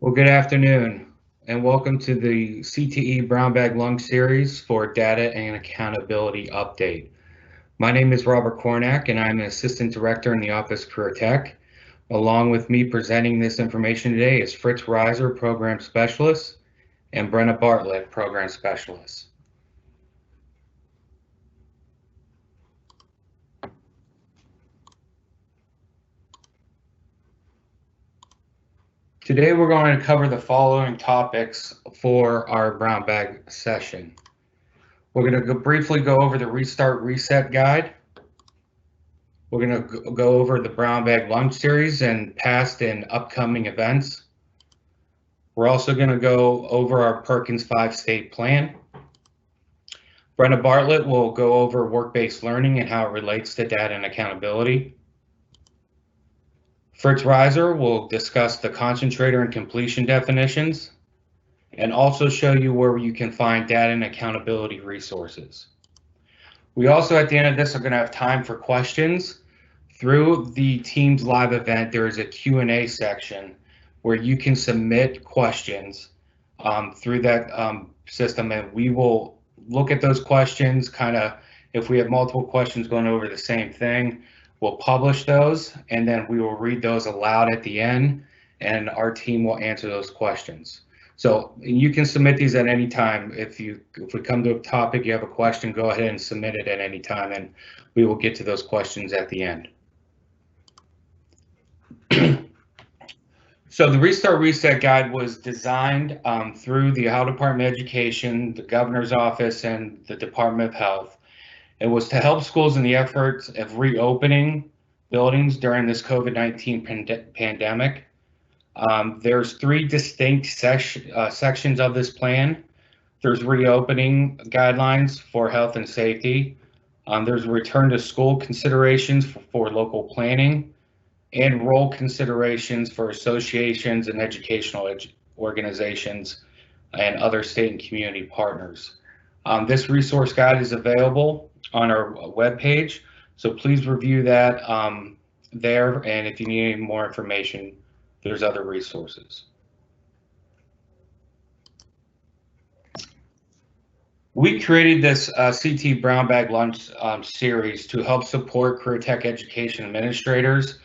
Well, good afternoon, and welcome to the CTE Brown Bag Lung Series for Data and Accountability Update. My name is Robert Kornack, and I'm an Assistant Director in the Office of Career Tech. Along with me presenting this information today is Fritz Reiser, Program Specialist, and Brenna Bartlett, Program Specialist. Today we're going to cover the following topics for our Brown Bag session. We're going to briefly go over the Restart Reset Guide. We're going to go over the Brown Bag Lunch Series and past and upcoming events. We're also going to go over our Perkins V state plan. Brenna Bartlett will go over work-based learning and how it relates to data and accountability. Fritz Reiser will discuss the concentrator and completion definitions and also show you where you can find data and accountability resources. We also, at the end of this, are going to have time for questions. Through the Teams live event, there is a Q&A section where you can submit questions through that system, and we will look at those questions. If we have multiple questions going over the same thing, we'll publish those, and then we will read those aloud at the end, and our team will answer those questions. So you can submit these at any time. If we come to a topic, you have a question, go ahead and submit it at any time, and we will get to those questions at the end. So the Restart Reset Guide was designed through the Ohio Department of Education, the Governor's Office, and the Department of Health. It was to help schools in the efforts of reopening buildings during this COVID-19 pandemic. There's three distinct sections of this plan. There's reopening guidelines for health and safety. There's return to school considerations for local planning, and role considerations for associations and educational organizations and other state and community partners. This resource guide is available on our webpage, so please review that there, and if you need any more information, there's other resources. We created this CT Brown Bag Lunch series to help support career tech education administrators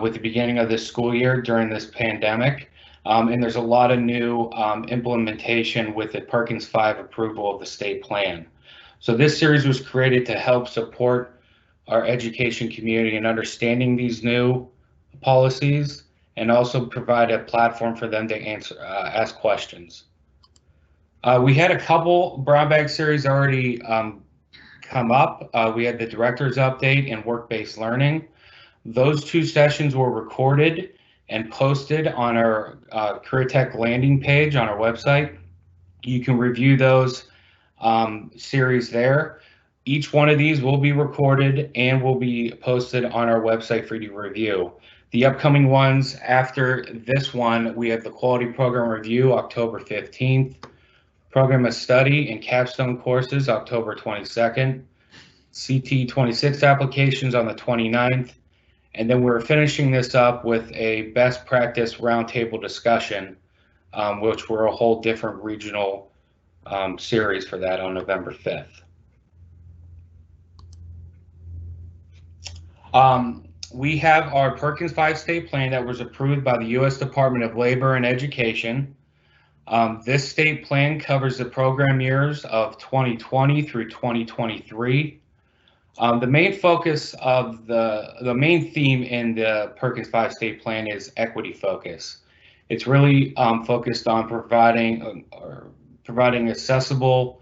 with the beginning of this school year during this pandemic. And there's a lot of new implementation with the Perkins V approval of the state plan. So this series was created to help support our education community in understanding these new policies and also provide a platform for them to ask questions. We had a couple Brown Bag series already come up. We had the director's update and work-based learning. Those two sessions were recorded and posted on our Career Tech landing page on our website. You can review those series there. Each one of these will be recorded and will be posted on our website for you to review. The upcoming ones after this one, we have the Quality Program Review, October 15th, Program of Study and Capstone Courses, October 22nd, CT 26 applications on the 29th, and then we're finishing this up with a best practice roundtable discussion, which we're a whole different regional series for that on November 5th. We have our Perkins V state plan that was approved by the U.S. Department of Labor and Education. This state plan covers the program years of 2020 through 2023. The main focus of the main theme in the Perkins V state plan is equity focus. It's really focused on providing accessible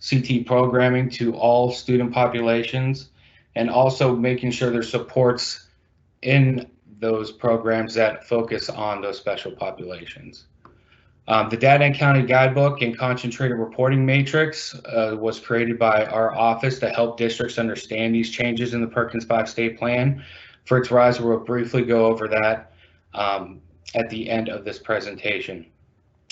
CT programming to all student populations, and also making sure there's supports in those programs that focus on those special populations. The Data and County Guidebook and Concentrator Reporting Matrix was created by our office to help districts understand these changes in the Perkins V state plan. Fritz Reiser will briefly go over that at the end of this presentation.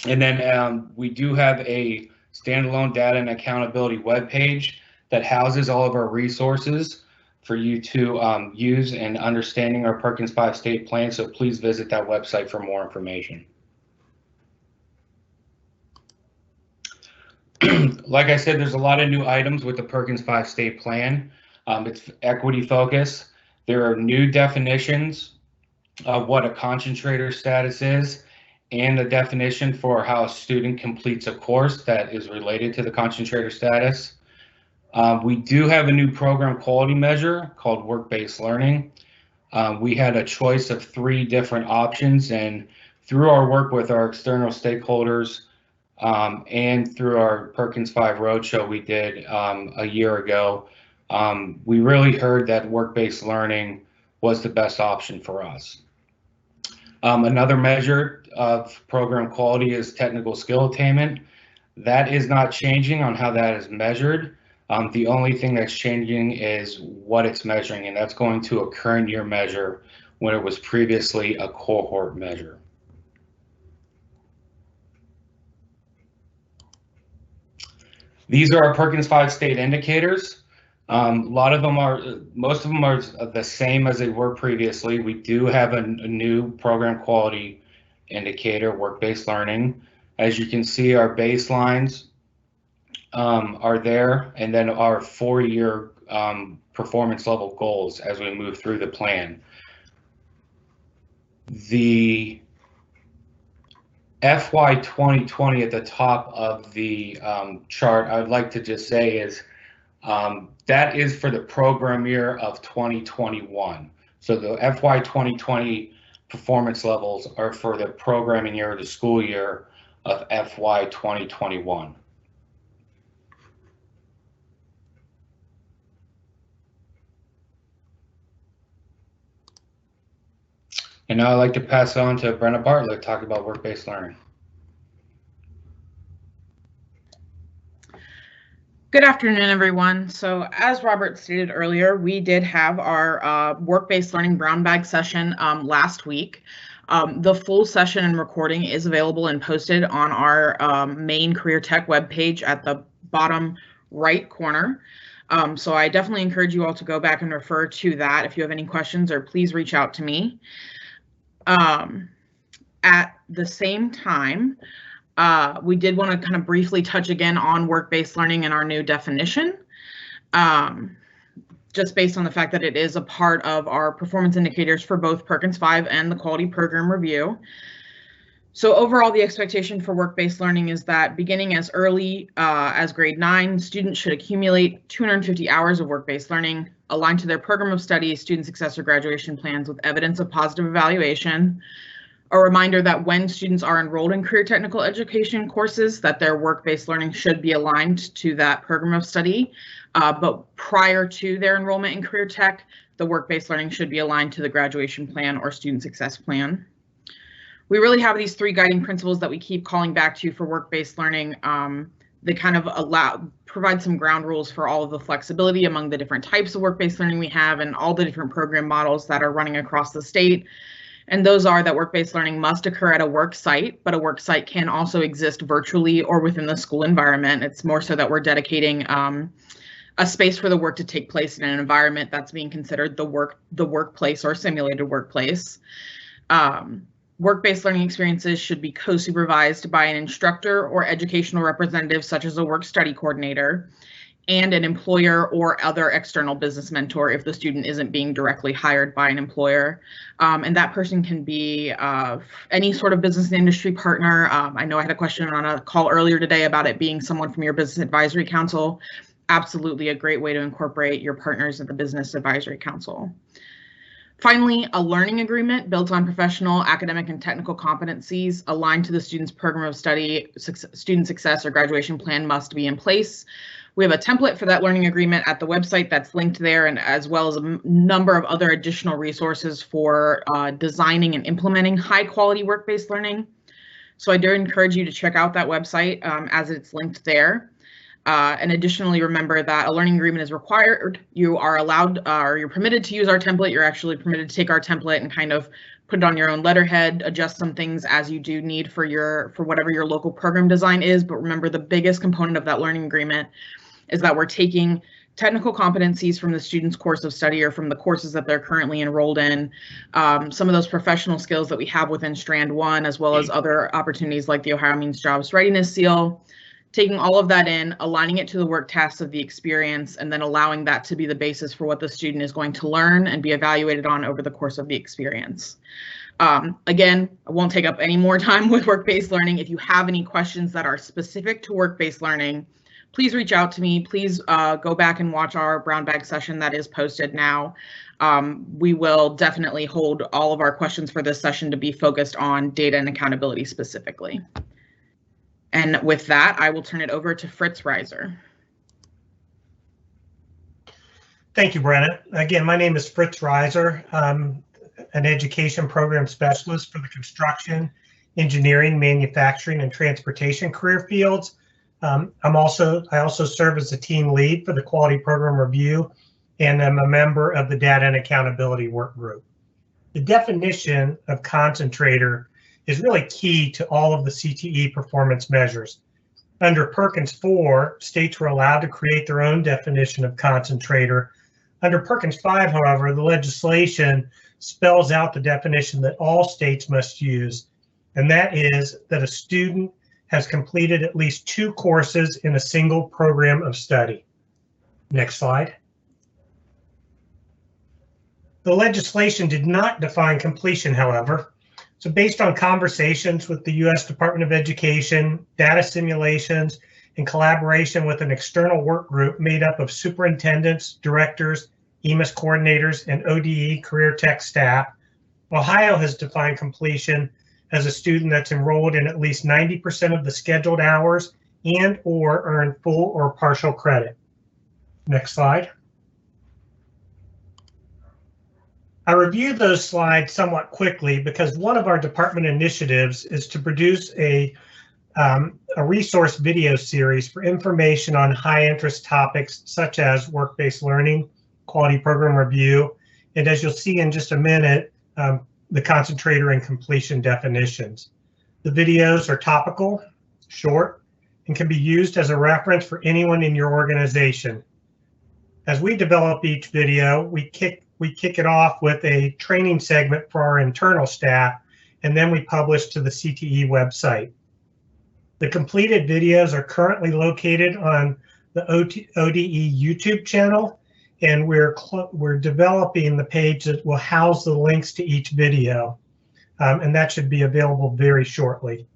And then we do have a standalone data and accountability webpage that houses all of our resources for you to use in understanding our Perkins V state plan. So please visit that website for more information. Like I said, there's a lot of new items with the Perkins V state plan. It's equity focus. There are new definitions of what a concentrator status is and the definition for how a student completes a course that is related to the concentrator status. We do have a new program quality measure called work-based learning. We had a choice of 3 different options, and through our work with our external stakeholders and through our Perkins V Roadshow we did a year ago, we really heard that work-based learning was the best option for us. Another measure of program quality is technical skill attainment. That is not changing on how that is measured. The only thing that's changing is what it's measuring, and that's going to a current year measure when it was previously a cohort measure. These are our Perkins V state indicators. Most of them are the same as they were previously. We do have a new program quality indicator, work-based learning. As you can see, our baselines are there, and then our 4-year performance level goals as we move through the plan. The FY 2020 at the top of the chart, I would like to just say is that is for the program year of 2021. So the FY 2020 performance levels are for the programming year, the school year of FY 2021. And now I'd like to pass it on to Brenna Bartlett to talk about work-based learning. Good afternoon, everyone. So as Robert stated earlier, we did have our work-based learning brown bag session last week. The full session and recording is available and posted on our main Career Tech webpage at the bottom right corner. So I definitely encourage you all to go back and refer to that if you have any questions, or please reach out to me. At the same time, we did want to kind of briefly touch again on work-based learning and our new definition, just based on the fact that it is a part of our performance indicators for both Perkins V and the quality program review. So overall, the expectation for work-based learning is that beginning as early as grade 9, students should accumulate 250 hours of work-based learning aligned to their program of study, student success, or graduation plans with evidence of positive evaluation. A reminder that when students are enrolled in career technical education courses, that their work-based learning should be aligned to that program of study. But prior to their enrollment in career tech, the work-based learning should be aligned to the graduation plan or student success plan. We really have these 3 guiding principles that we keep calling back to for work-based learning. They kind of provide some ground rules for all of the flexibility among the different types of work-based learning we have and all the different program models that are running across the state. And those are that work-based learning must occur at a work site, but a work site can also exist virtually or within the school environment. It's more so that we're dedicating a space for the work to take place in an environment that's being considered the workplace or simulated workplace. Work-based learning experiences should be co-supervised by an instructor or educational representative, such as a work-study coordinator, and an employer or other external business mentor if the student isn't being directly hired by an employer. And that person can be any sort of business and industry partner. I know I had a question on a call earlier today about it being someone from your business advisory council. Absolutely a great way to incorporate your partners at the business advisory council. Finally, a learning agreement built on professional, academic, and technical competencies aligned to the student's program of study, student success, or graduation plan must be in place. We have a template for that learning agreement at the website that's linked there, and as well as a number of other additional resources for designing and implementing high quality work-based learning. So I do encourage you to check out that website as it's linked there. And additionally, remember that a learning agreement is required. You are allowed, or you're permitted to use our template. You're actually permitted to take our template and kind of put it on your own letterhead, adjust some things as you do need for whatever your local program design is. But remember, the biggest component of that learning agreement is that we're taking technical competencies from the student's course of study or from the courses that they're currently enrolled in, some of those professional skills that we have within Strand 1, as well as other opportunities like the Ohio Means Jobs Readiness Seal, Taking all of that in, aligning it to the work tasks of the experience, and then allowing that to be the basis for what the student is going to learn and be evaluated on over the course of the experience. Again, I won't take up any more time with work-based learning. If you have any questions that are specific to work-based learning, please reach out to me. Please go back and watch our brown bag session that is posted now. We will definitely hold all of our questions for this session to be focused on data and accountability specifically. And with that, I will turn it over to Fritz Reiser. Thank you, Brenna. Again, my name is Fritz Reiser. I'm an education program specialist for the construction, engineering, manufacturing, and transportation career fields. I also serve as the team lead for the quality program review, and I'm a member of the data and accountability work group. The definition of concentrator is really key to all of the CTE performance measures. Under Perkins 4, states were allowed to create their own definition of concentrator. Under Perkins 5, however, the legislation spells out the definition that all states must use, and that is that a student has completed at least 2 courses in a single program of study. Next slide. The legislation did not define completion, however. So based on conversations with the U.S. Department of Education, data simulations, and collaboration with an external work group made up of superintendents, directors, EMIS coordinators, and ODE career tech staff, Ohio has defined completion as a student that's enrolled in at least 90% of the scheduled hours and or earned full or partial credit. Next slide. I reviewed those slides somewhat quickly because one of our department initiatives is to produce a resource video series for information on high interest topics such as work-based learning, quality program review, and as you'll see in just a minute, the concentrator and completion definitions. The videos are topical, short, and can be used as a reference for anyone in your organization. As we develop each video, we kick it off with a training segment for our internal staff, and then we publish to the CTE website. The completed videos are currently located on the ODE YouTube channel, and we're developing the page that will house the links to each video, and that should be available very shortly.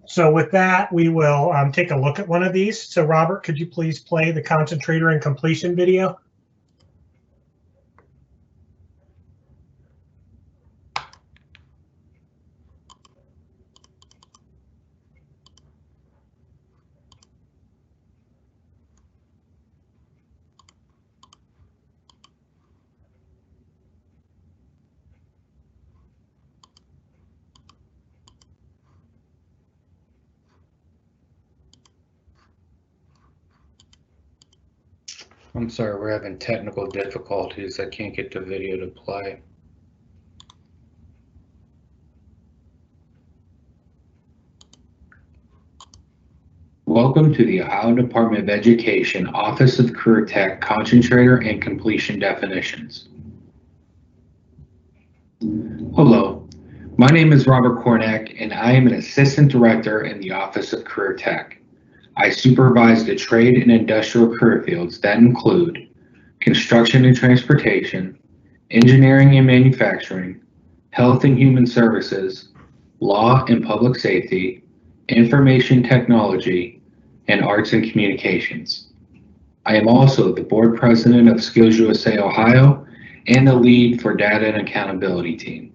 So with that, we will take a look at one of these. So Robert, could you please play the concentrator and completion video? I'm sorry, we're having technical difficulties. I can't get the video to play. Welcome to the Ohio Department of Education Office of Career Tech Concentrator and Completion Definitions. Hello, my name is Robert Kornack, and I am an Assistant Director in the Office of Career Tech. I supervise the trade and industrial career fields that include construction and transportation, engineering and manufacturing, health and human services, law and public safety, information technology, and arts and communications. I am also the board president of Skills USA Ohio and the lead for data and accountability team.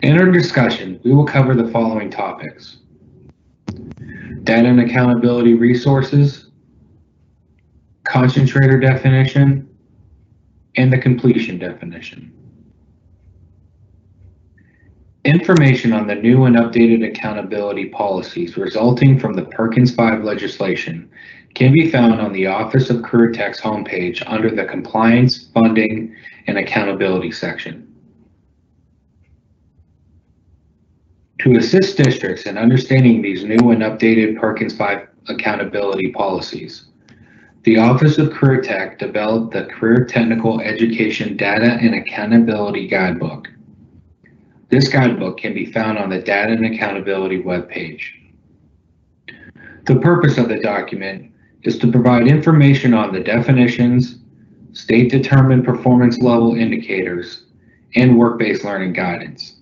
In our discussion, we will cover the following topics: data and accountability resources, concentrator definition, and the completion definition. Information on the new and updated accountability policies resulting from the Perkins V legislation can be found on the Office of Career Tech's homepage under the Compliance, Funding, and Accountability section. To assist districts in understanding these new and updated Perkins V accountability policies, the Office of Career Tech developed the Career Technical Education Data and Accountability Guidebook. This guidebook can be found on the Data and Accountability webpage. The purpose of the document is to provide information on the definitions, state-determined performance level indicators, and work-based learning guidance.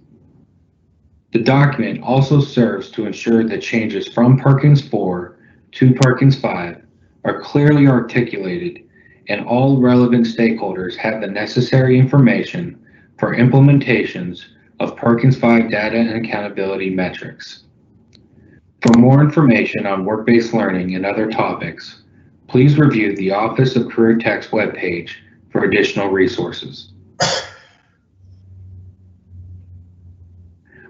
The document also serves to ensure that changes from Perkins 4 to Perkins 5 are clearly articulated and all relevant stakeholders have the necessary information for implementations of Perkins 5 data and accountability metrics. For more information on work-based learning and other topics, please review the Office of Career Tech's webpage for additional resources.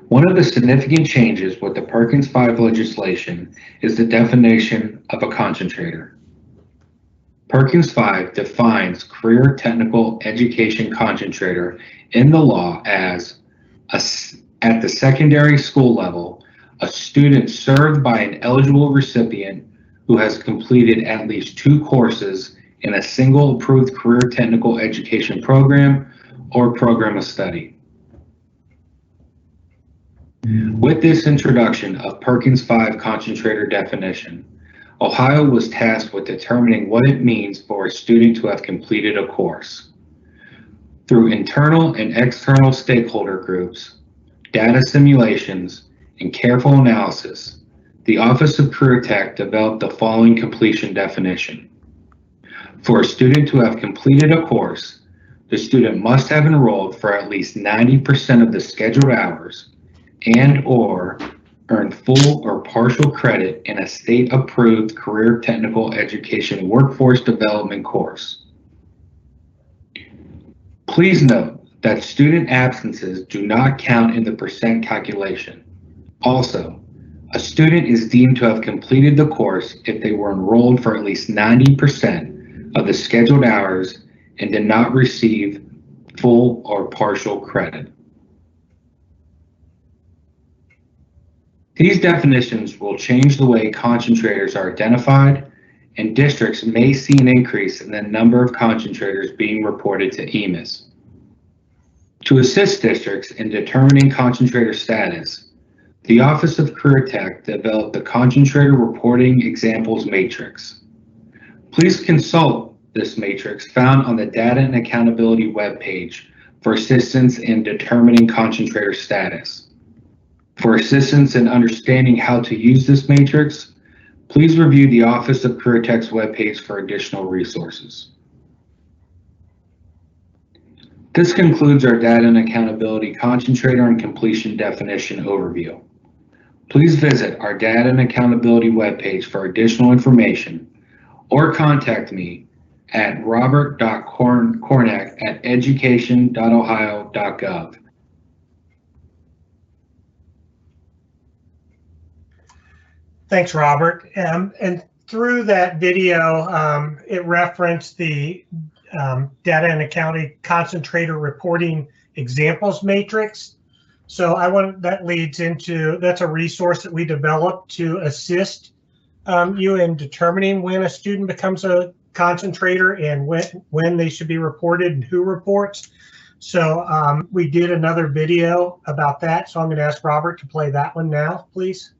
One of the significant changes with the Perkins 5 legislation is the definition of a concentrator. Perkins 5 defines career technical education concentrator in the law as at the secondary school level, a student served by an eligible recipient who has completed at least 2 courses in a single approved career technical education program or program of study. With this introduction of Perkins 5 concentrator definition, Ohio was tasked with determining what it means for a student to have completed a course. Through internal and external stakeholder groups, data simulations, and careful analysis, the Office of Career Tech developed the following completion definition. For a student to have completed a course, the student must have enrolled for at least 90% of the scheduled hours and/or earned full or partial credit in a state-approved career technical education workforce development course. Please note that student absences do not count in the percent calculation. Also, a student is deemed to have completed the course if they were enrolled for at least 90% of the scheduled hours and did not receive full or partial credit. These definitions will change the way concentrators are identified, and districts may see an increase in the number of concentrators being reported to EMIS. To assist districts in determining concentrator status, the Office of Career Tech developed the Concentrator Reporting Examples Matrix. Please consult this matrix found on the Data and Accountability webpage for assistance in determining concentrator status. For assistance in understanding how to use this matrix, please review the Office of Career Tech's webpage for additional resources. This concludes our Data and Accountability Concentrator and Completion definition overview. Please visit our Data and Accountability webpage for additional information or contact me at robert.cornack@education.ohio.gov. Thanks, Robert. And through that video, it referenced the Data and Accounting Concentrator Reporting Examples Matrix. So that leads into, that's a resource that we developed to assist you in determining when a student becomes a concentrator and when they should be reported and who reports. So we did another video about that. So I'm going to ask Robert to play that one now, please.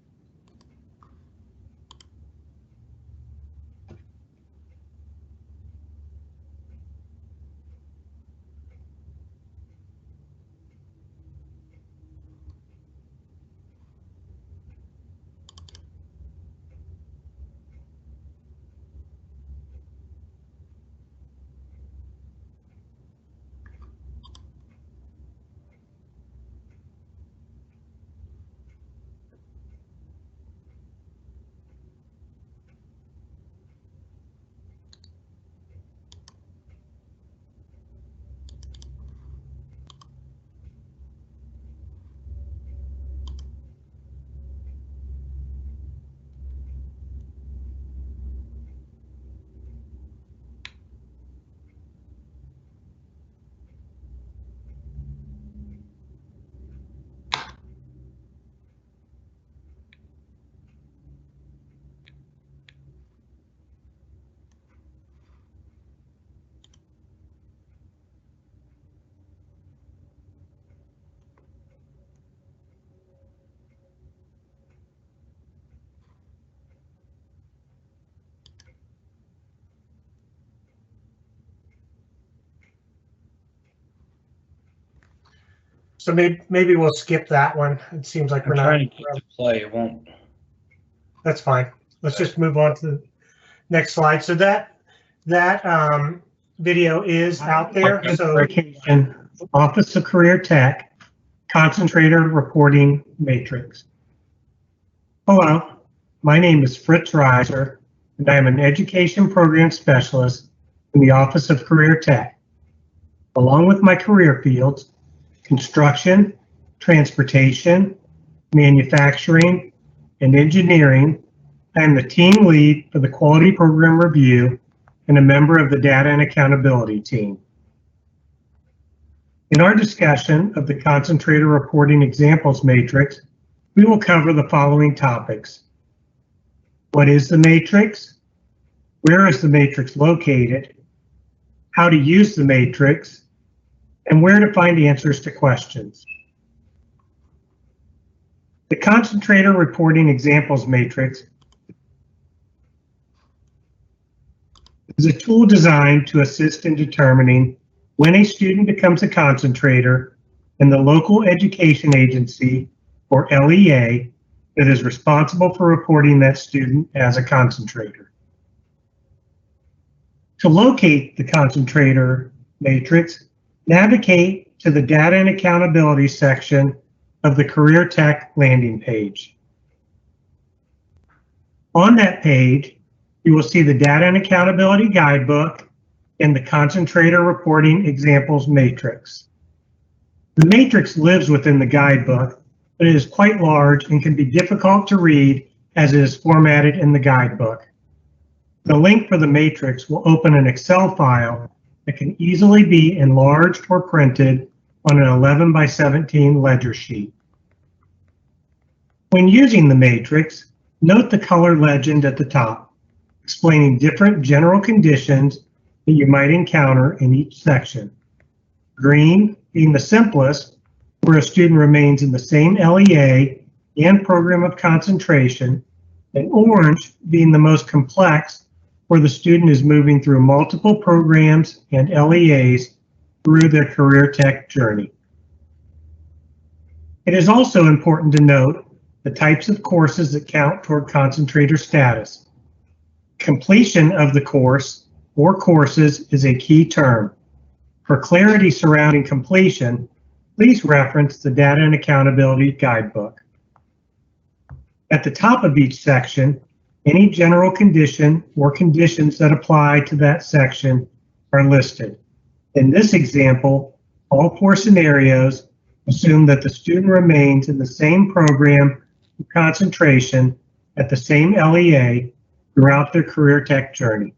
So maybe we'll skip that one. It seems like I'm trying to get to play. It won't. That's fine. Let's just move on to the next slide. So that video is out there. So Office of Career Tech, Concentrator Reporting Matrix. Hello, my name is Fritz Reiser, and I am an Education Program Specialist in the Office of Career Tech. Along with my career fields, construction, transportation, manufacturing, and engineering, I am the team lead for the Quality Program Review and a member of the Data and Accountability team. In our discussion of the Concentrator Reporting Examples Matrix, we will cover the following topics. What is the matrix? Where is the matrix located? How to use the matrix? And where to find answers to questions. The Concentrator Reporting Examples Matrix is a tool designed to assist in determining when a student becomes a concentrator and the local education agency, or LEA, that is responsible for reporting that student as a concentrator. To locate the concentrator matrix, navigate to the Data and Accountability section of the Career Tech landing page. On that page, you will see the Data and Accountability Guidebook and the Concentrator Reporting Examples Matrix. The matrix lives within the guidebook, but it is quite large and can be difficult to read as it is formatted in the guidebook. The link for the matrix will open an Excel file that can easily be enlarged or printed on an 11 by 17 ledger sheet. When using the matrix, note the color legend at the top, explaining different general conditions that you might encounter in each section. Green being the simplest, where a student remains in the same LEA and program of concentration, and orange being the most complex, where the student is moving through multiple programs and LEAs through their career tech journey. It is also important to note the types of courses that count toward concentrator status. Completion of the course or courses is a key term. For clarity surrounding completion, please reference the Data and Accountability Guidebook. At the top of each section, any general condition or conditions that apply to that section are listed. In this example, all 4 scenarios assume that the student remains in the same program of concentration at the same LEA throughout their career tech journey.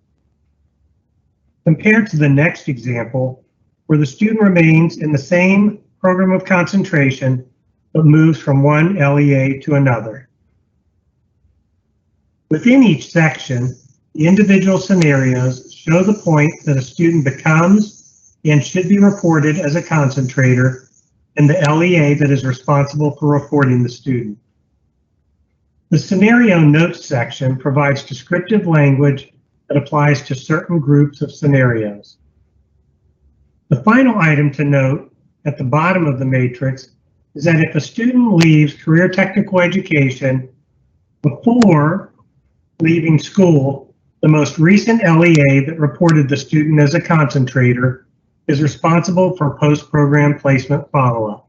Compared to the next example, where the student remains in the same program of concentration but moves from one LEA to another. Within each section, the individual scenarios show the point that a student becomes and should be reported as a concentrator and the LEA that is responsible for reporting the student. The scenario notes section provides descriptive language that applies to certain groups of scenarios. The final item to note at the bottom of the matrix is that if a student leaves career technical education before leaving school, the most recent LEA that reported the student as a concentrator is responsible for post-program placement follow-up.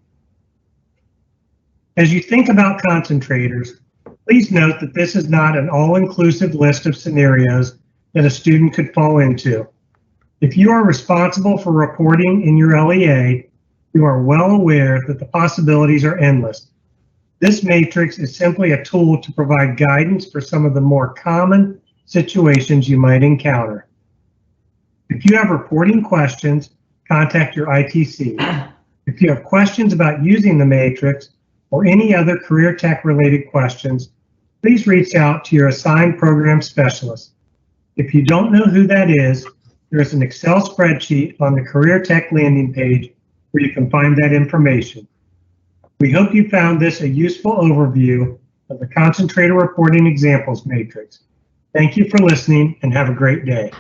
As you think about concentrators, please note that this is not an all-inclusive list of scenarios that a student could fall into. If you are responsible for reporting in your LEA, you are well aware that the possibilities are endless. This matrix is simply a tool to provide guidance for some of the more common situations you might encounter. If you have reporting questions, contact your ITC. If you have questions about using the matrix or any other career tech related questions, please reach out to your assigned program specialist. If you don't know who that is, there is an Excel spreadsheet on the Career Tech landing page where you can find that information. We hope you found this a useful overview of the Concentrator Reporting Examples Matrix. Thank you for listening and have a great day.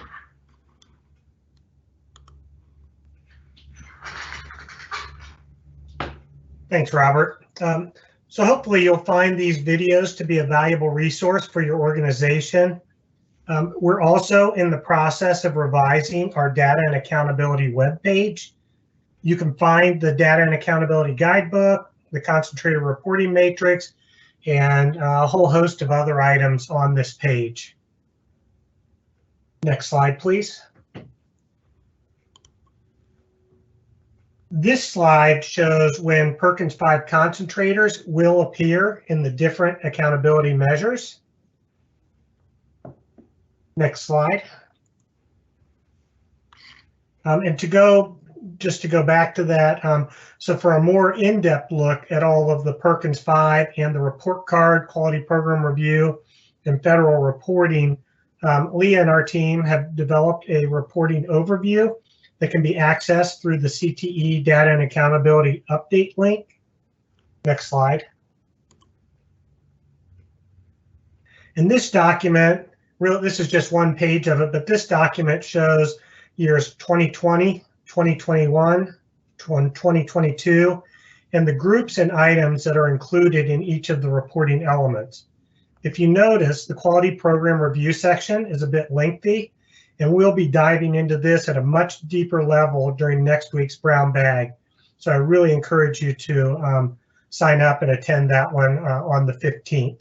Thanks, Robert. So hopefully you'll find these videos to be a valuable resource for your organization. We're also in the process of revising our data and accountability webpage. You can find the data and accountability guidebook, the concentrator reporting matrix, and a whole host of other items on this page. Next slide, please. This slide shows when Perkins V concentrators will appear in the different accountability measures. Next slide. And just to go back to that, so for a more in-depth look at all of the Perkins V and the report card, quality program review, and federal reporting, Leah and our team have developed a reporting overview that can be accessed through the CTE Data and Accountability Update link. Next slide. And this document, this is just one page of it, but this document shows years 2020, 2021, 2022, and the groups and items that are included in each of the reporting elements. If you notice, the quality program review section is a bit lengthy, and we'll be diving into this at a much deeper level during next week's brown bag. So I really encourage you to sign up and attend that one on the 15th.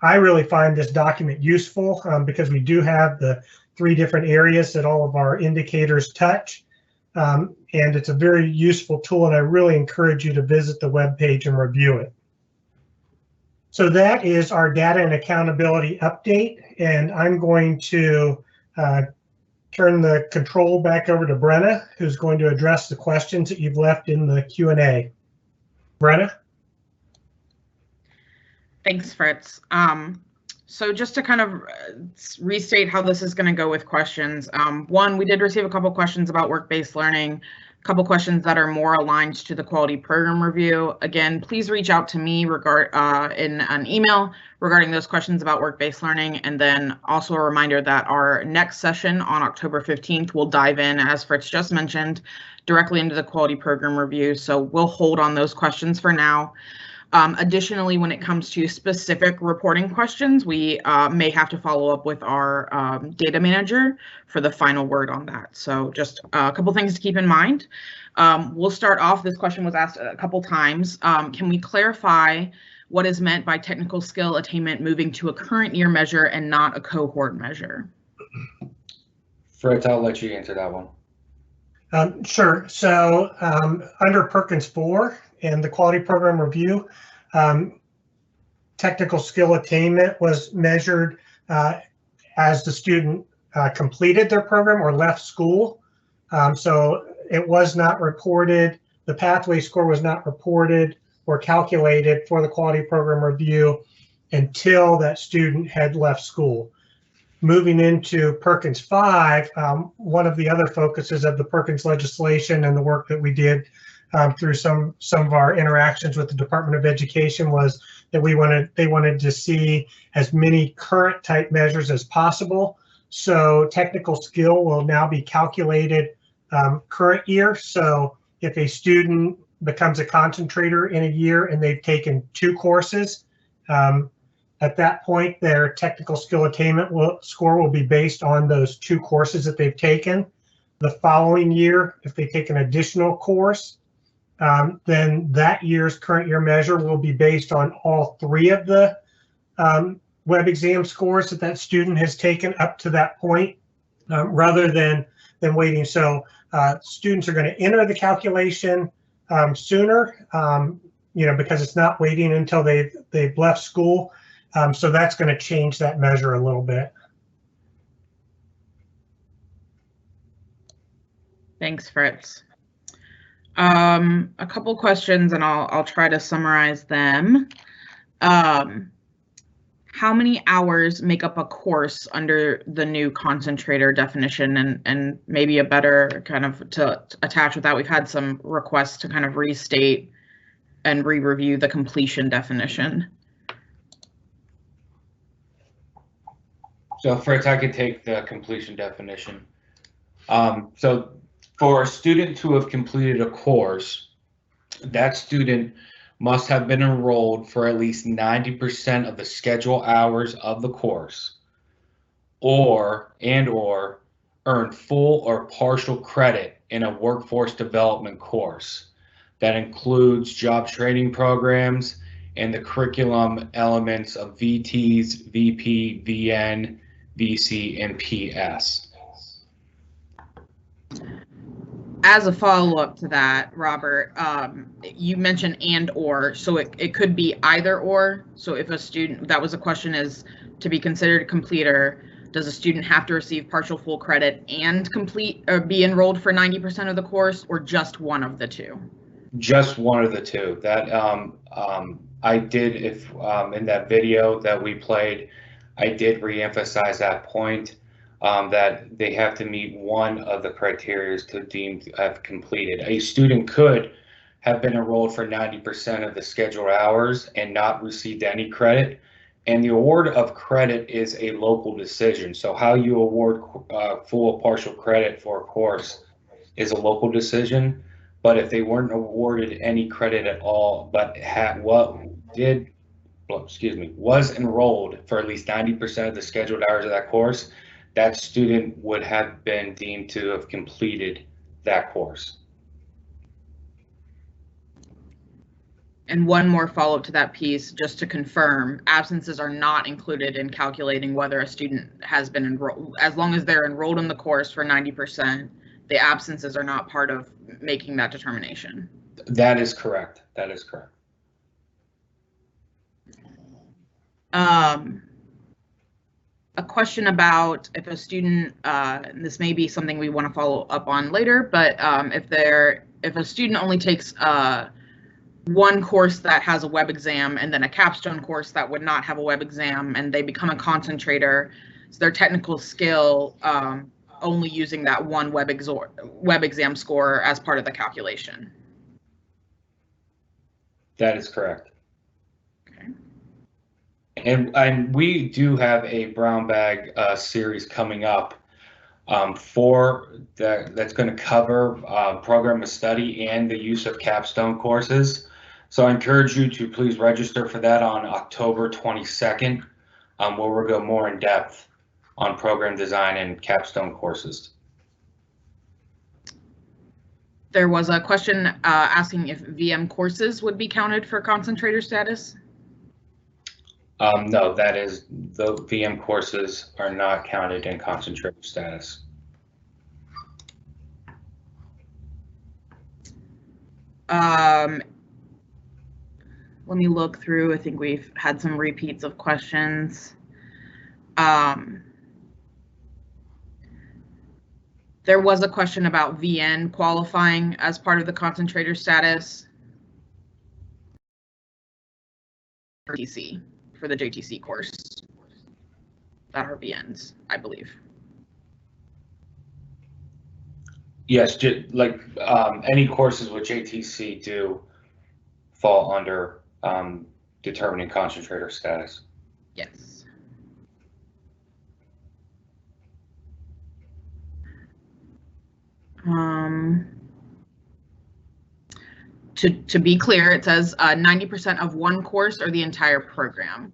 I really find this document useful because we do have the 3 different areas that all of our indicators touch. And it's a very useful tool, and I really encourage you to visit the webpage and review it. So that is our data and accountability update, and I'm going to turn the control back over to Brenna, who's going to address the questions that you've left in the Q&A. Brenna? Thanks, Fritz. So just to kind of restate how this is going to go with questions. One, we did receive a couple questions about work-based learning, a couple questions that are more aligned to the quality program review. Again, please reach out to me in an email regarding those questions about work-based learning. And then also a reminder that our next session on October 15th will dive in, as Fritz just mentioned, directly into the quality program review. So we'll hold on those questions for now. Additionally, when it comes to specific reporting questions, we may have to follow up with our data manager for the final word on that. So just a couple things to keep in mind. We'll start off, this question was asked a couple times. Can we clarify what is meant by technical skill attainment moving to a current year measure and not a cohort measure? Fritz, I'll let you answer that one. Sure. So under Perkins IV and the quality program review, technical skill attainment was measured as the student completed their program or left school. So it was not reported, the pathway score was not reported or calculated for the quality program review until that student had left school. Moving into Perkins V, one of the other focuses of the Perkins legislation and the work that we did through some of our interactions with the Department of Education was that they wanted to see as many current type measures as possible. So technical skill will now be calculated current year. So if a student becomes a concentrator in a year and they've taken 2 courses, at that point their technical skill attainment score will be based on those 2 courses that they've taken. The following year, if they take an additional course, then that year's current year measure will be based on all 3 of the web exam scores that student has taken up to that point, rather than waiting. So students are going to enter the calculation sooner, because it's not waiting until they've left school. So that's going to change that measure a little bit. Thanks, Fritz. A couple questions, and I'll try to summarize them. How many hours make up a course under the new concentrator definition? And maybe a better kind of to attach with that, we've had some requests to kind of restate and re-review the completion definition. So Fritz, I could take the completion definition. So for a student to have completed a course, that student must have been enrolled for at least 90% of the schedule hours of the course, or earn full or partial credit in a workforce development course that includes job training programs and the curriculum elements of VTs, VP, VN, VC, and PS. As a follow-up to that, Robert, you mentioned and or, so it could be either or. So if a student, that was a question, is to be considered a completer, does a student have to receive partial full credit and complete or be enrolled for 90% of the course, or just one of the two? Just one of the two. That I did, if in that video that we played, I did reemphasize that point, that they have to meet one of the criteria to deem to have completed. A student could have been enrolled for 90% of the scheduled hours and not received any credit. And the award of credit is a local decision. So how you award full or partial credit for a course is a local decision. But if they weren't awarded any credit at all, but was enrolled for at least 90% of the scheduled hours of that course, that student would have been deemed to have completed that course. And one more follow-up to that piece, just to confirm, absences are not included in calculating whether a student has been enrolled. As long as they're enrolled in the course for 90%, the absences are not part of making that determination. That is correct. That is correct. A question about if a student, this may be something we want to follow up on later, but if a student only takes one course that has a web exam and then a capstone course that would not have a web exam, and they become a concentrator, so their technical skill only using that one web exam score as part of the calculation. That is correct. Okay. And we do have a brown bag series coming up for that's going to cover program of study and the use of capstone courses. So I encourage you to please register for that on October 22nd, where we'll go more in depth on program design and capstone courses. There was a question asking if VM courses would be counted for concentrator status. No, that is, the VM courses are not counted in concentrator status. Let me look through. I think we've had some repeats of questions. There was a question about VN qualifying as part of the concentrator status. JTC, for the JTC course that are VNs, I believe. Yes, like any courses with JTC do fall under determining concentrator status. Yes. To be clear, it says 90% of one course or the entire program?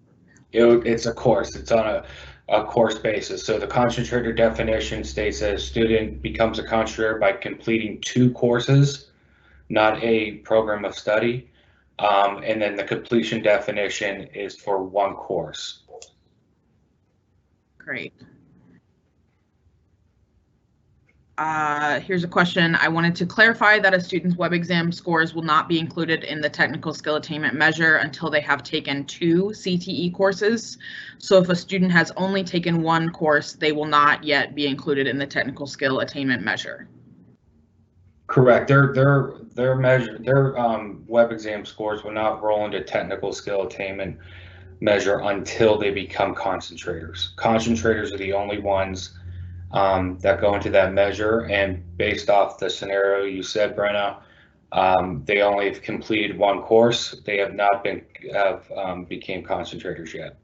It's a course. It's on a course basis. So the concentrator definition states that a student becomes a concentrator by completing 2 courses, not a program of study. And then the completion definition is for 1 course. Great. Here's a question. I wanted to clarify that a student's web exam scores will not be included in the technical skill attainment measure until they have taken 2 CTE courses. So if a student has only taken 1 course, they will not yet be included in the technical skill attainment measure. Correct. Their web exam scores will not roll into technical skill attainment measure until they become concentrators. Concentrators are the only ones that go into that measure, and based off the scenario you said, Brenna, they only have completed 1 course. They have not became concentrators yet.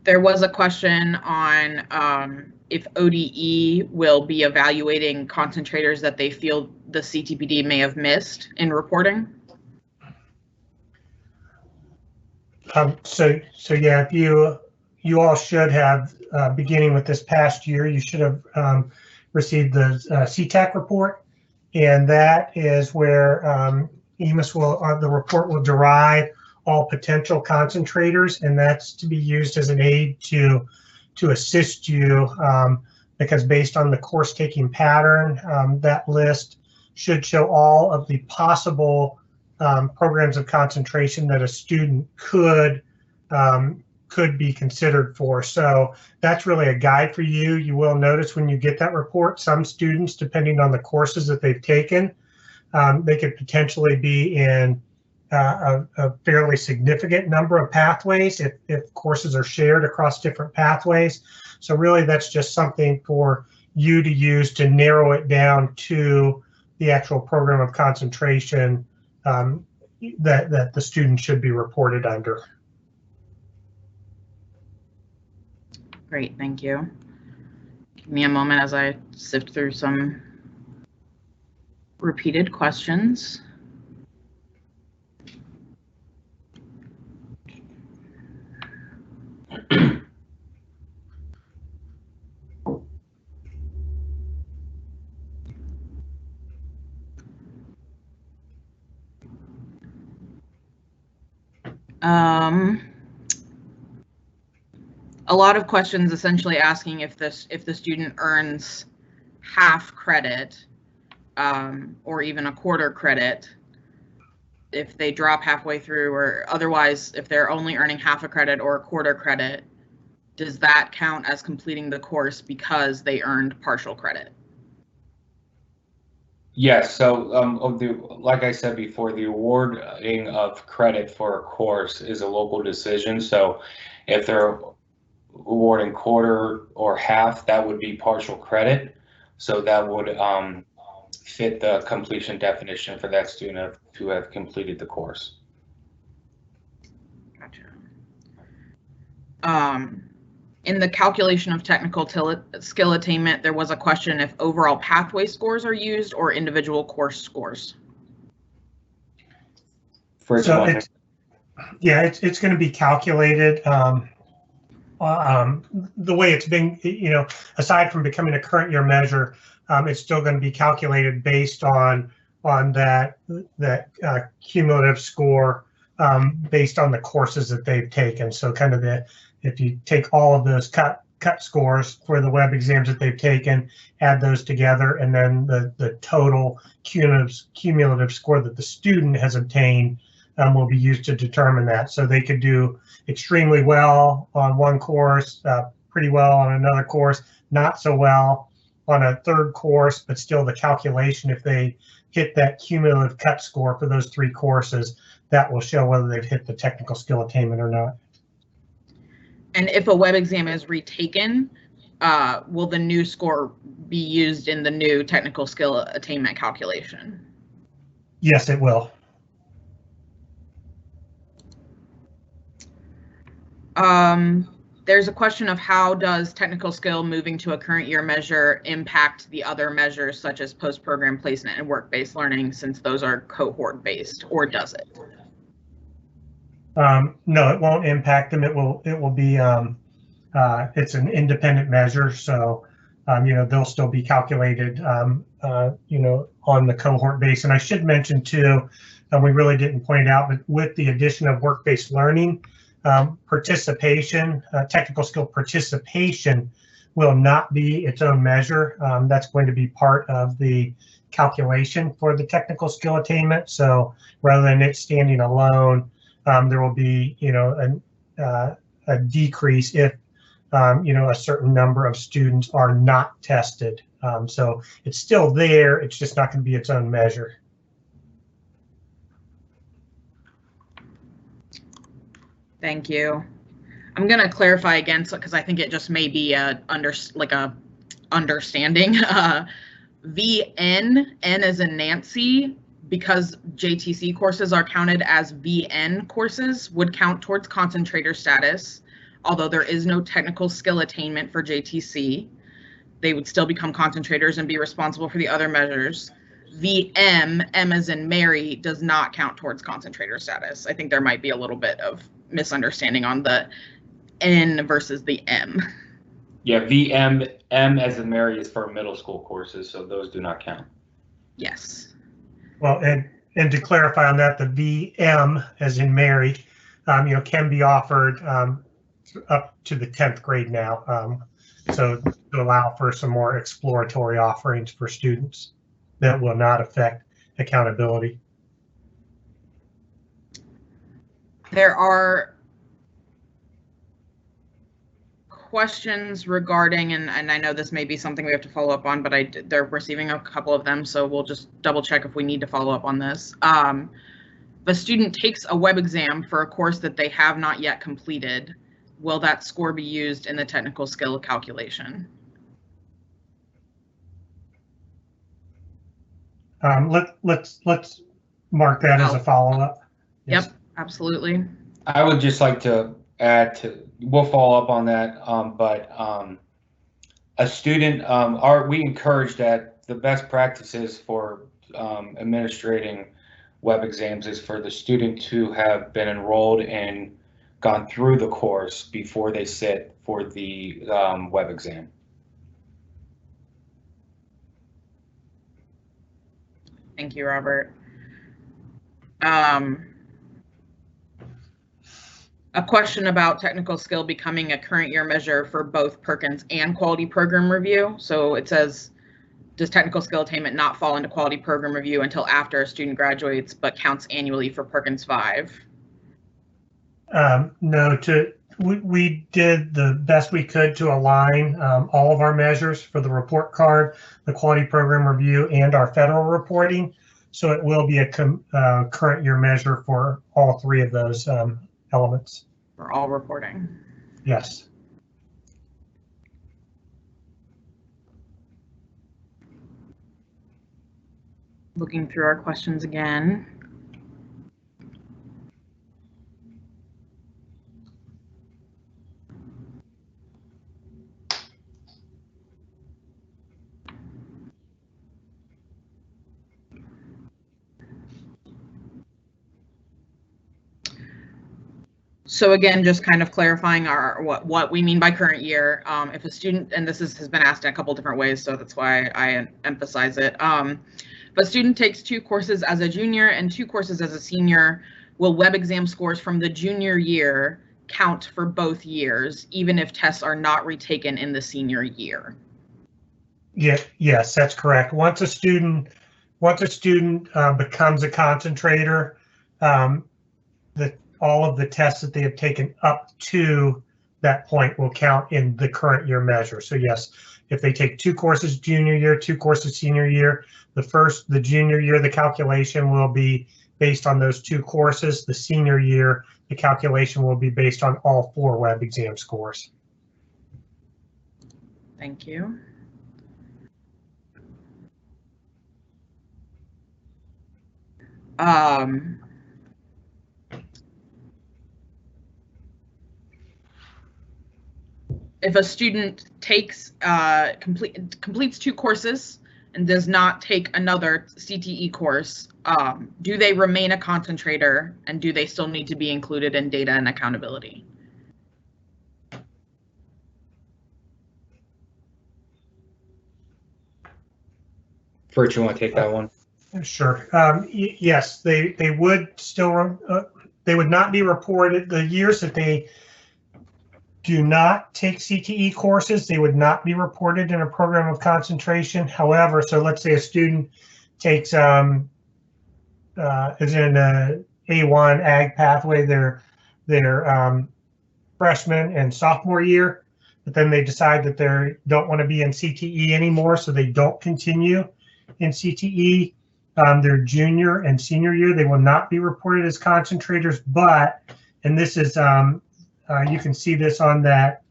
There was a question on if ODE will be evaluating concentrators that they feel the CTPD may have missed in reporting? So yeah, if you all should have, beginning with this past year, you should have received the CTAC report, and that is where EMIS will, the report will derive all potential concentrators, and that's to be used as an aid to assist you, because based on the course taking pattern, that list should show all of the possible programs of concentration that a student could be considered for. So that's really a guide for you. You will notice when you get that report, some students, depending on the courses that they've taken, they could potentially be in a fairly significant number of pathways if courses are shared across different pathways. So really that's just something for you to use to narrow it down to the actual program of concentration that the student should be reported under. Great, thank you. Give me a moment as I sift through some repeated questions. A lot of questions essentially asking if the student earns half credit or even a quarter credit, if they drop halfway through, or otherwise if they're only earning half a credit or a quarter credit, does that count as completing the course because they earned partial credit? Yes, so like I said before, the awarding of credit for a course is a local decision. So if they're awarding quarter or half, that would be partial credit. So that would fit the completion definition for that student to have completed the course. Gotcha. In the calculation of technical skill attainment, there was a question if overall pathway scores are used or individual course scores. First so one. It's going to be calculated the way it's been, aside from becoming a current year measure, it's still going to be calculated based on that cumulative score based on the courses that they've taken. So kind of if you take all of those cut scores for the web exams that they've taken, add those together, and then the total cumulative score that the student has obtained will be used to determine that. So they could do extremely well on one course, pretty well on another course, not so well on a third course, but still the calculation, if they hit that cumulative cut score for those 3 courses, that will show whether they've hit the technical skill attainment or not. And if a web exam is retaken, will the new score be used in the new technical skill attainment calculation? Yes, it will. There's a question of how does technical skill moving to a current year measure impact the other measures such as post-program placement and work-based learning, since those are cohort-based, or does it? No, it won't impact them. It will be it's an independent measure, so they'll still be calculated on the cohort base. And I should mention too, we really didn't point it out, but with the addition of work-based learning, participation, technical skill participation will not be its own measure. That's going to be part of the calculation for the technical skill attainment. So rather than it standing alone, there will be, a decrease if, a certain number of students are not tested. So it's still there. It's just not going to be its own measure. Thank you. I'm going to clarify again, because I think it just may be a understanding. VN, N as in Nancy, because JTC courses are counted as VN courses, would count towards concentrator status, although there is no technical skill attainment for JTC. they would still become concentrators and be responsible for the other measures. The M as in Mary, does not count towards concentrator status. I think there might be a little bit of misunderstanding on the N versus the M. Yeah, VM, M as in Mary is for middle school courses, so those do not count. Yes. Well, and to clarify on that, the VM as in Mary, can be offered up to the 10th grade now. So to allow for some more exploratory offerings for students that will not affect accountability. There are questions regarding, and I know this may be something we have to follow up on, but they're receiving a couple of them, so we'll just double check if we need to follow up on this. If a student takes a web exam for a course that they have not yet completed, will that score be used in the technical skill calculation? Let's mark that as a follow-up. Yes. Yep, absolutely. I would just like to add we'll follow up on that, but a student, we encourage that the best practices for administrating web exams is for the student to have been enrolled and gone through the course before they sit for the web exam. Thank you, Robert. A question about technical skill becoming a current year measure for both Perkins and quality program review. So it says, does technical skill attainment not fall into quality program review until after a student graduates, but counts annually for Perkins V? No, we did the best we could to align all of our measures for the report card, the quality program review, and our federal reporting. So it will be a current year measure for all three of those elements. For all reporting. Yes. Looking through our questions again. So again, just kind of clarifying what we mean by current year. If a student, and this has been asked in a couple different ways, so that's why I emphasize it. If a student takes 2 courses as a junior and 2 courses as a senior, will web exam scores from the junior year count for both years, even if tests are not retaken in the senior year? Yes, that's correct. Once a student becomes a concentrator, all of the tests that they have taken up to that point will count in the current year measure. So yes, if they take 2 courses junior year, 2 courses senior year, the junior year, the calculation will be based on those 2 courses. The senior year, the calculation will be based on all 4 web exam scores. Thank you. If a student takes completes 2 courses and does not take another CTE course, do they remain a concentrator, and do they still need to be included in data and accountability? Fritz, you want to take that one? Sure. Yes, they would still they would not be reported the years that they do not take CTE courses. They would not be reported in a program of concentration. However, so let's say a student takes is in a A1 ag pathway their freshman and sophomore year, but then they decide that they don't want to be in CTE anymore, so they don't continue in CTE. Their junior and senior year, they will not be reported as concentrators, but, and this is, you can see this on that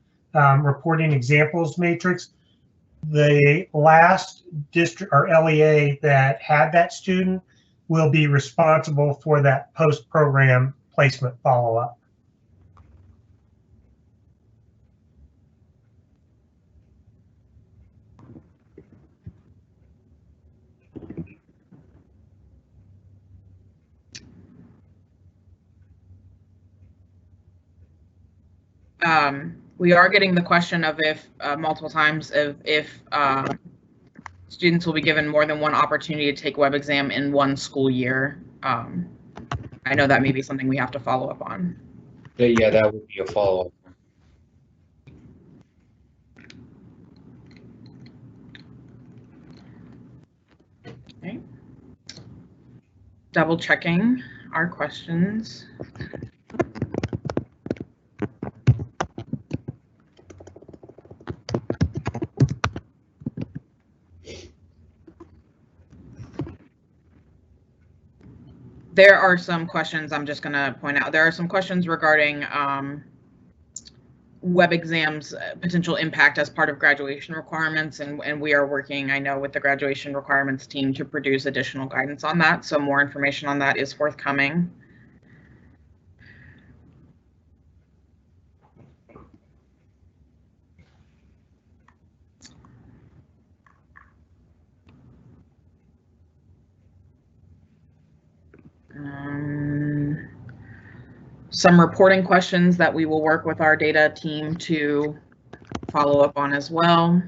reporting examples matrix, the last district or LEA that had that student will be responsible for that post-program placement follow-up. we are getting the question of if multiple times if students will be given more than one opportunity to take web exam in one school year. I know that may be something we have to follow up on. Yeah, that would be a follow-up. Okay. Double checking our questions. There are some questions I'm just going to point out. There are some questions regarding web exams potential impact as part of graduation requirements, and we are working, I know, with the graduation requirements team to produce additional guidance on that. So more information on that is forthcoming. Some reporting questions that we will work with our data team to follow up on as well.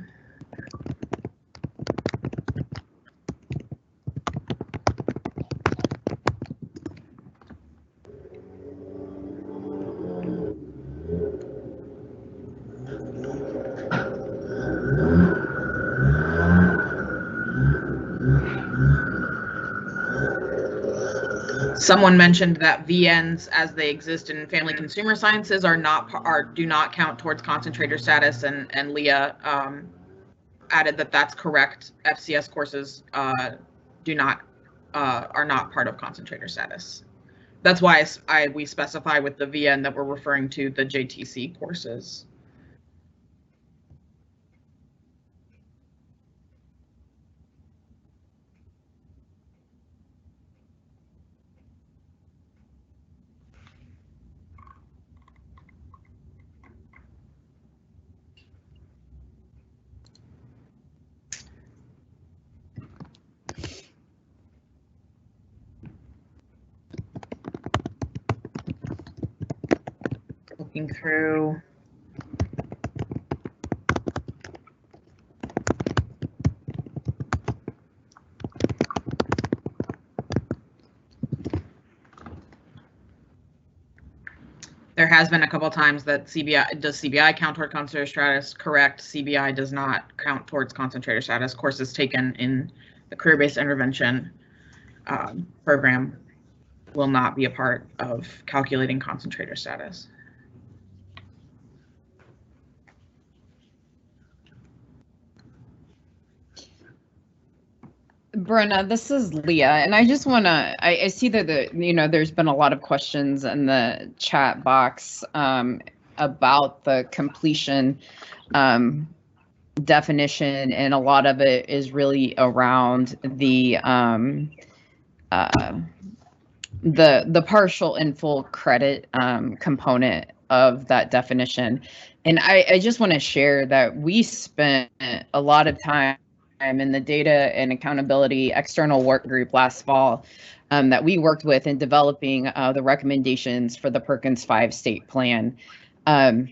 Someone mentioned that VNs as they exist in family consumer sciences do not count towards concentrator status, and Leah added that that's correct. FCS courses are not part of concentrator status. That's why we specify with the VN that we're referring to the JTC courses. Looking through. There has been a couple times that CBI count toward concentrator status? Correct. CBI does not count towards concentrator status. Courses taken in the career-based intervention program will not be a part of calculating concentrator status. Brenna, this is Leah, and I just want to, I see that there's been a lot of questions in the chat box about the completion definition, and a lot of it is really around the partial and full credit component of that definition. And I just want to share that we spent a lot of time in the data and accountability external work group last fall that we worked with in developing the recommendations for the Perkins V state plan. And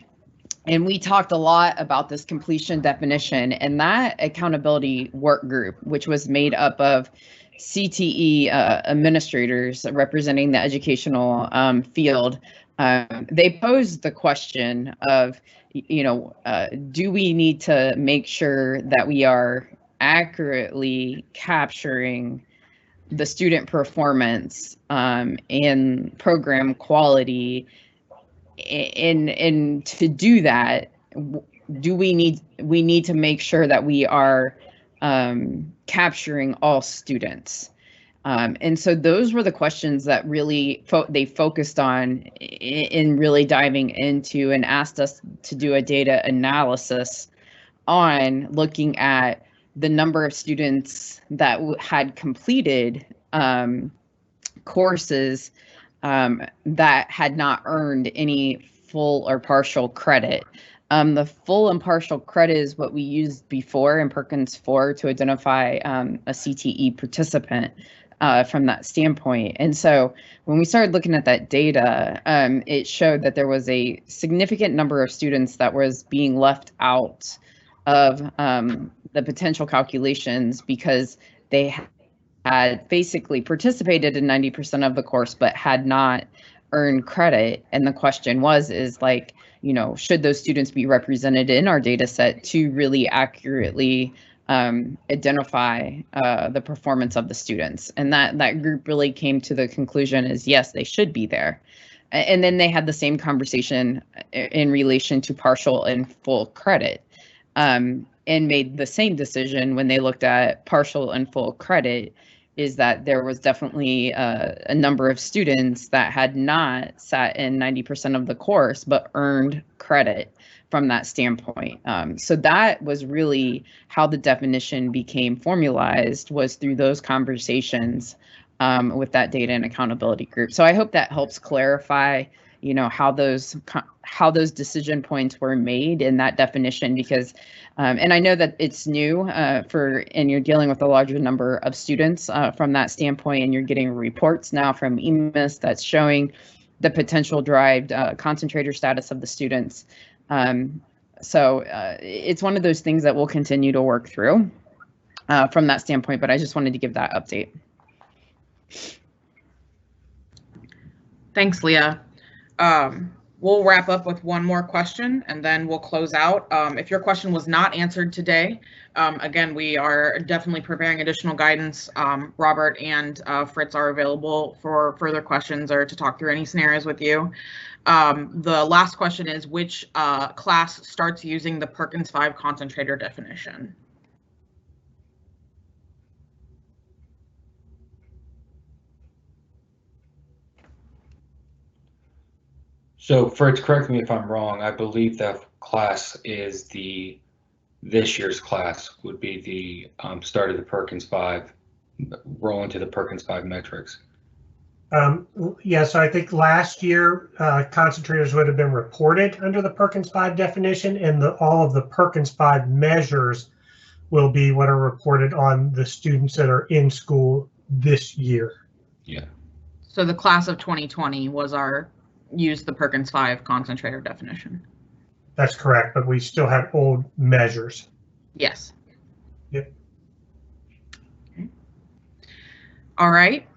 we talked a lot about this completion definition, and that accountability work group, which was made up of CTE administrators representing the educational field, they posed the question of, do we need to make sure that we are accurately capturing the student performance and program quality, and to do that, we need to make sure that we are capturing all students. And so those were the questions that really they focused on in really diving into, and asked us to do a data analysis on looking at the number of students that had completed courses that had not earned any full or partial credit. The full and partial credit is what we used before in Perkins 4 to identify a CTE participant from that standpoint. And so when we started looking at that data, it showed that there was a significant number of students that was being left out of the potential calculations because they had basically participated in 90% of the course but had not earned credit. And the question is like, you know, should those students be represented in our data set to really accurately identify the performance of the students? And that group really came to the conclusion is yes, they should be there. And then they had the same conversation in relation to partial and full credit, and made the same decision when they looked at partial and full credit, is that there was definitely a number of students that had not sat in 90% of the course but earned credit from that standpoint. So that was really how the definition became formalized, was through those conversations with that data and accountability group. So I hope that helps clarify, you know, how those decision points were made in that definition, because and I know that it's new and you're dealing with a larger number of students from that standpoint, and you're getting reports now from EMIS that's showing the potential derived concentrator status of the students. So it's one of those things that we'll continue to work through from that standpoint, but I just wanted to give that update. Thanks, Leah. We'll wrap up with one more question and then we'll close out. If your question was not answered today, again, we are definitely preparing additional guidance. Robert and Fritz are available for further questions or to talk through any scenarios with you. The last question is, which class starts using the Perkins V concentrator definition? So Fritz, correct me if I'm wrong, I believe that class is this year's class would be the start of the Perkins V, roll into the Perkins V metrics. Yeah, so I think last year concentrators would have been reported under the Perkins V definition, and all of the Perkins V measures will be what are reported on the students that are in school this year. Yeah. So the class of 2020 used the Perkins V concentrator definition. That's correct, but we still have old measures. Yes. Yep. Okay. All right.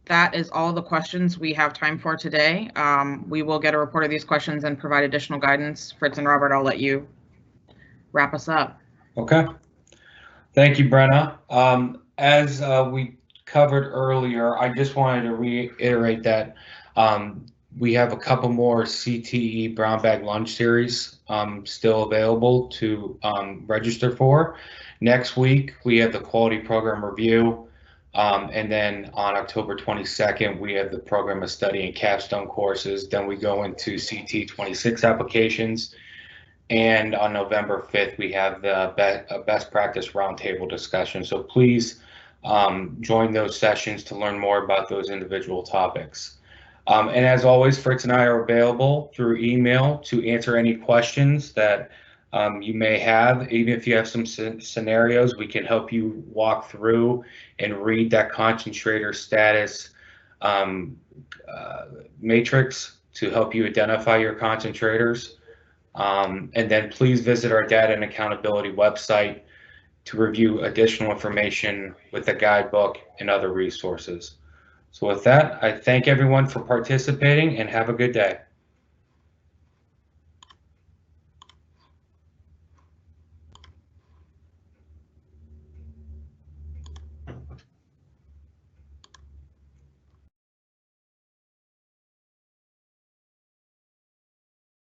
That is all the questions we have time for today. We will get a report of these questions and provide additional guidance. Fritz and Robert, I'll let you wrap us up. Okay. Thank you, Brenna. As we covered earlier, I just wanted to reiterate that we have a couple more CTE brown bag lunch series still available to register for. Next week, we have the quality program review. And then on October 22nd, we have the program of study and capstone courses. Then we go into CT 26 applications. And on November 5th, we have the best practice roundtable discussion. So please join those sessions to learn more about those individual topics. And as always, Fritz and I are available through email to answer any questions that you may have. Even if you have some scenarios, we can help you walk through and read that concentrator status matrix to help you identify your concentrators. And then please visit our data and accountability website to review additional information with the guidebook and other resources. So with that, I thank everyone for participating and have a good day.